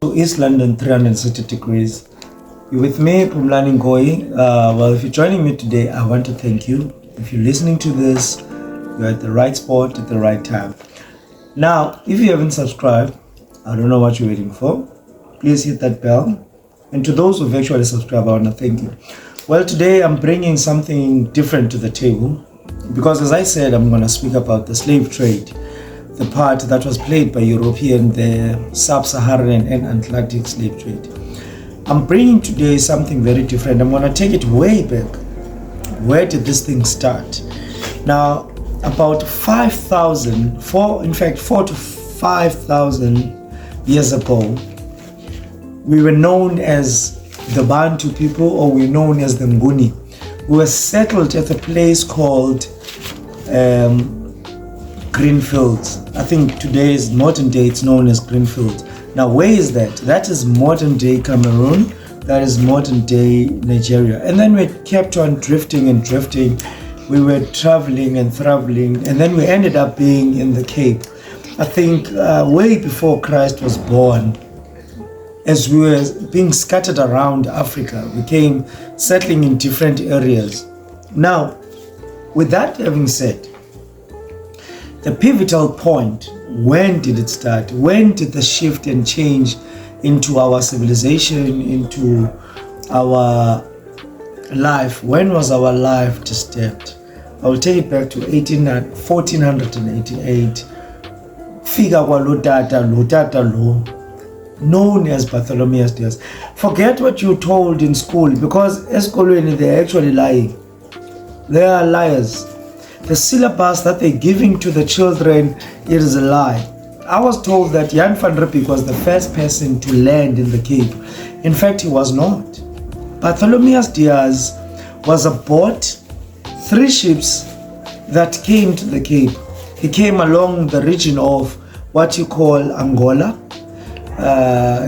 To East London, 360 degrees. You're with me, Pumlani Ngoi. Well, if you're joining me today, I want to thank you. If you're listening to this, you're at the right spot at the right time. Now, if you haven't subscribed, I don't know what you're waiting for. Please hit that bell. And to those who've actually subscribed, I want to thank you. Well, today I'm bringing something different to the table because, as I said, I'm going to speak about the slave trade, the part that was played by European, the sub-Saharan and Atlantic slave trade. I'm bringing today something very different. I'm going to take it way back. Where did this thing start? Now, about 4 to 5,000 years ago, we were known as the Bantu people, or we were known as the Nguni. We were settled at a place called Greenfields. I think today's modern day it's known as Greenfield. Now, where is that? That is modern day Cameroon. That is modern day Nigeria. And then we kept on drifting and drifting. We were traveling and traveling, and then we ended up being in the Cape. I think way before Christ was born. As we were being scattered around Africa, we came settling in different areas. Now, with that having said, the pivotal point, when did it start? When did the shift and change into our civilization, into our life? When was our life disturbed? I will take it back to 1488. Fika kwalo tata lo, known as Bartholomew's Diaz. Forget what you told in school, because eskolweni they're actually lying. They are liars. The syllabus that they're giving to the children, it is a lie. I was told that Jan van Riebeeck was the first person to land in the Cape. In fact, he was not. Bartholomew's Diaz was aboard 3 ships that came to the Cape. He came along the region of what you call Angola.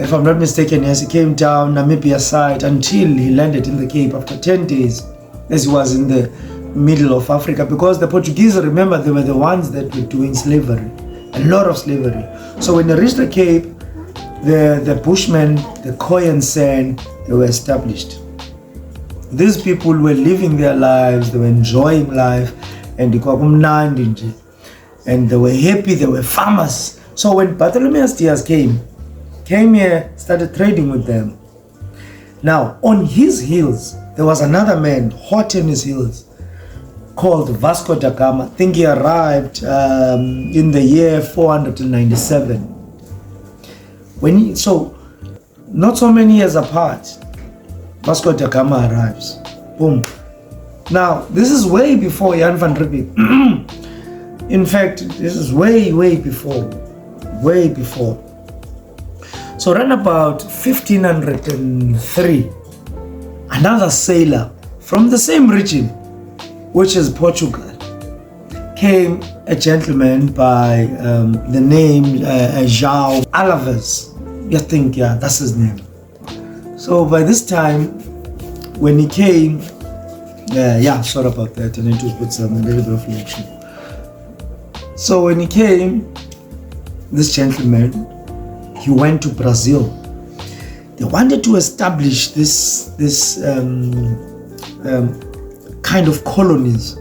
If I'm not mistaken, yes, he came down Namibia side until he landed in the Cape after 10 days, as he was in the middle of Africa, because the Portuguese, remember, they were the ones that were doing slavery, a lot of slavery. So when they reached the Cape, the Bushmen, the Khoisan, they were established. These people were living their lives, they were enjoying life, and they were happy, they were farmers. So when Bartholomew's Diaz came here, started trading with them. Now, on his heels, there was another man hot in his heels called Vasco da Gama. I think he arrived in the year 497. So not so many years apart, Vasco da Gama arrives. Boom. Now, this is way before Jan van Riebeeck. In fact, this is way before. So around about 1503, another sailor from the same region, which is Portugal, came a gentleman by the name João Alves. I think, yeah, that's his name. So by this time, when he came, sorry about that, I need to put some little bit of reaction. So when he came, this gentleman, he went to Brazil. They wanted to establish this kind of colonies,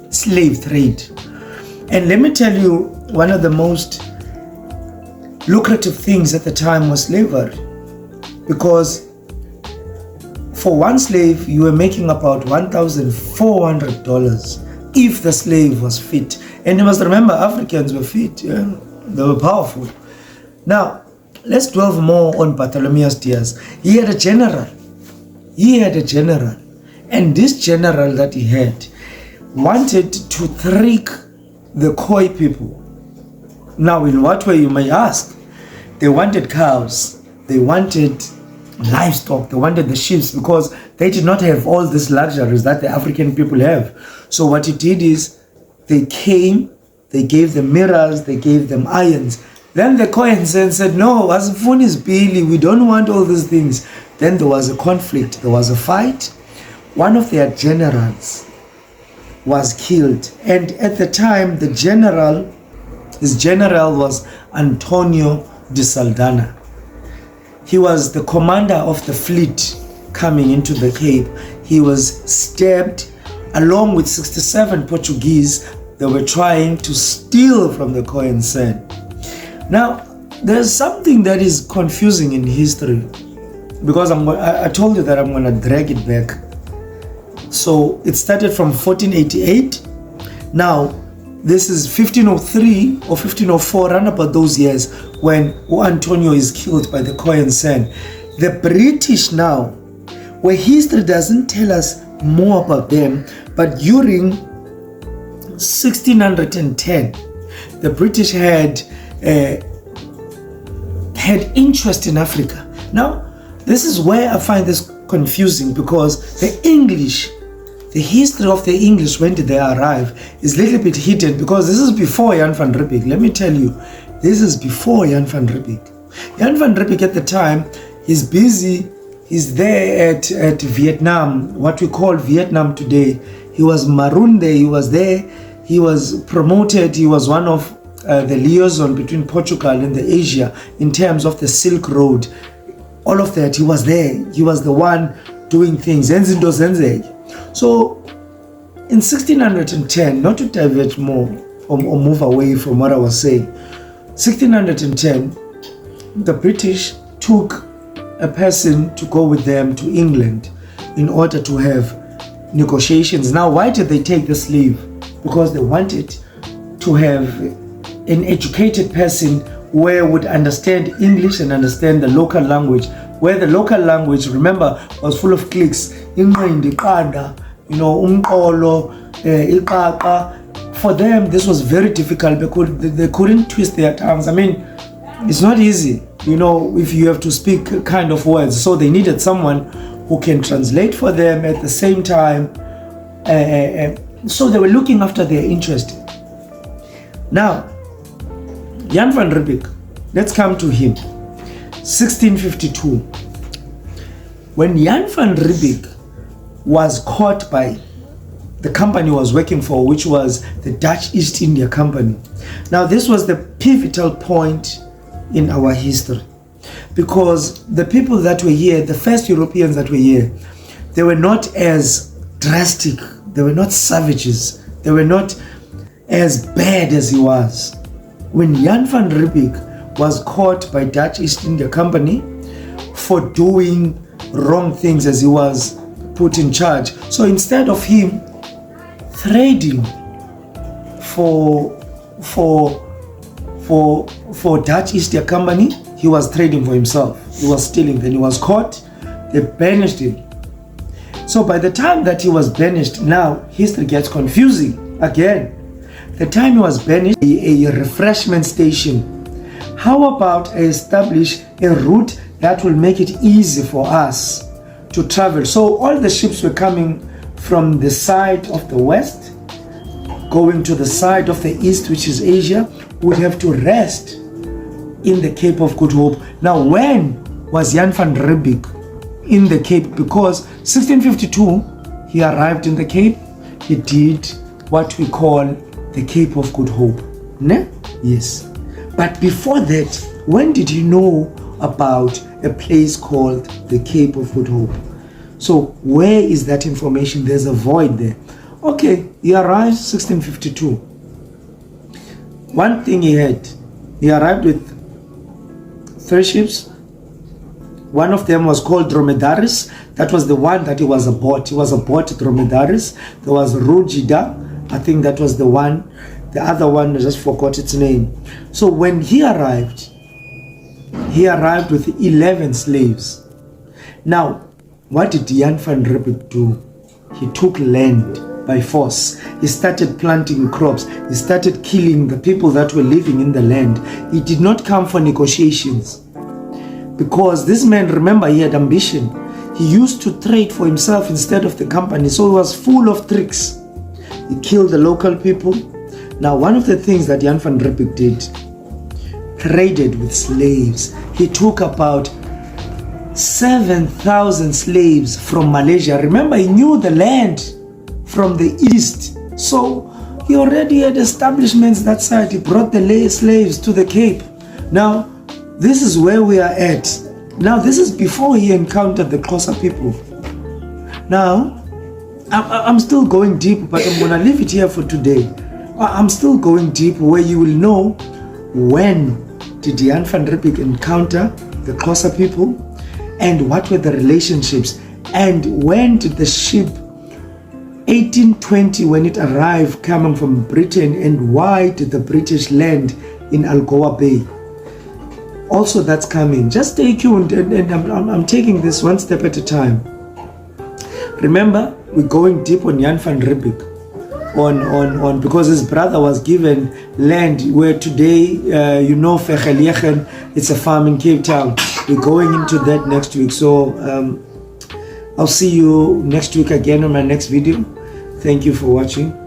slave trade. And let me tell you, one of the most lucrative things at the time was slavery, because for one slave you were making about $1,400 if the slave was fit. And you must remember, Africans were fit, yeah? They were powerful. Now, let's delve more on Bartholomew's Diaz. He had a general. And this general that he had wanted to trick the Khoi people. Now, in what way, you may ask? They wanted cows, they wanted livestock, they wanted the sheep, because they did not have all these luxuries that the African people have. So what he did is, they came, they gave them mirrors, they gave them irons. Then the Khoisan said, no, asifuni zibhili, we don't want all these things. Then there was a conflict, there was a fight. One of their generals was killed. And at the time, his general was Antonio de Saldanha. He was the commander of the fleet coming into the Cape. He was stabbed along with 67 Portuguese that were trying to steal from the Khoisan. Now, there's something that is confusing in history, because I told you that I'm going to drag it back. So it started from 1488. Now, this is 1503 or 1504, around about those years, when Antonio is killed by the Khoisan. The British now, where history doesn't tell us more about them, but during 1610, the British had interest in Africa. Now, this is where I find this confusing, because the English, the history of the English, when did they arrive, is a little bit hidden, because this is before Jan van Riebeeck. Let me tell you, this is before Jan van Riebeeck. Jan van Riebeeck at the time, he's busy, he's there at Vietnam, what we call Vietnam today. He was marooned there, he was there, he was promoted, he was one of the liaison between Portugal and the Asia in terms of the Silk Road. All of that, he was there. He was the one doing things. So in 1610, not to divert more or move away from what I was saying, 1610, the British took a person to go with them to England in order to have negotiations. Now, why did they take the slave? Because they wanted to have an educated person where would understand English and understand the local language, where the local language, remember, was full of cliques. For them, this was very difficult because they couldn't twist their tongues. I mean, it's not easy, if you have to speak kind of words. So they needed someone who can translate for them at the same time. So they were looking after their interest. Now, Jan van Riebeeck, let's come to him. 1652. When Jan van Riebeeck was caught by the company he was working for, which was the Dutch East India Company. Now, this was the pivotal point in our history, because the people that were here, the first Europeans that were here, they were not as drastic, they were not savages, they were not as bad as he was. When Jan van Riebeeck was caught by Dutch East India Company for doing wrong things as he was put in charge, so instead of him trading for Dutch East India Company, he was trading for himself. He was stealing. Then he was caught. They banished him. So by the time that he was banished, now history gets confusing again. The time he was banished, a refreshment station. How about I establish a route that will make it easy for us to travel? So all the ships were coming from the side of the west, going to the side of the east, which is Asia, would have to rest in the Cape of Good Hope. Now, when was Jan van Riebeeck in the Cape? Because 1652, he arrived in the Cape. He did what we call the Cape of Good Hope. Ne? Yes. But before that, when did he know about a place called the Cape of Good Hope? So where is that information? There's a void there. Okay, he arrived 1652. One thing he arrived with 3 ships. One of them was called Dromedaris. That was the one that he was aboard. He was aboard Dromedaris. There was Rujida. I think that was the one. The other one, I just forgot its name. So when he arrived with 11 slaves. Now, what did Jan van Riebeeck do? He took land by force. He started planting crops. He started killing the people that were living in the land. He did not come for negotiations, because this man, remember, he had ambition. He used to trade for himself instead of the company, so he was full of tricks. He killed the local people. Now, one of the things that Jan van Riebeeck did, traded with slaves. He took about 7,000 slaves from Malaysia. Remember, he knew the land from the east, so he already had establishments that side. He brought the slaves to the Cape. Now, this is where we are at. Now, this is before he encountered the Xhosa people. Now, I'm still going deep, but I'm gonna leave it here for today. I'm still going deep where you will know when did Jan van Riebeeck encounter the Xhosa people and what were the relationships, and when did the ship 1820 when it arrived coming from Britain, and why did the British land in Algoa Bay. Also, that's coming. Just stay tuned, and I'm taking this one step at a time. Remember, we're going deep on Jan van Riebeeck, on because his brother was given land where today, Vergelegen, it's a farm in Cape Town. We're going into that next week. So I'll see you next week again on my next video. Thank you for watching.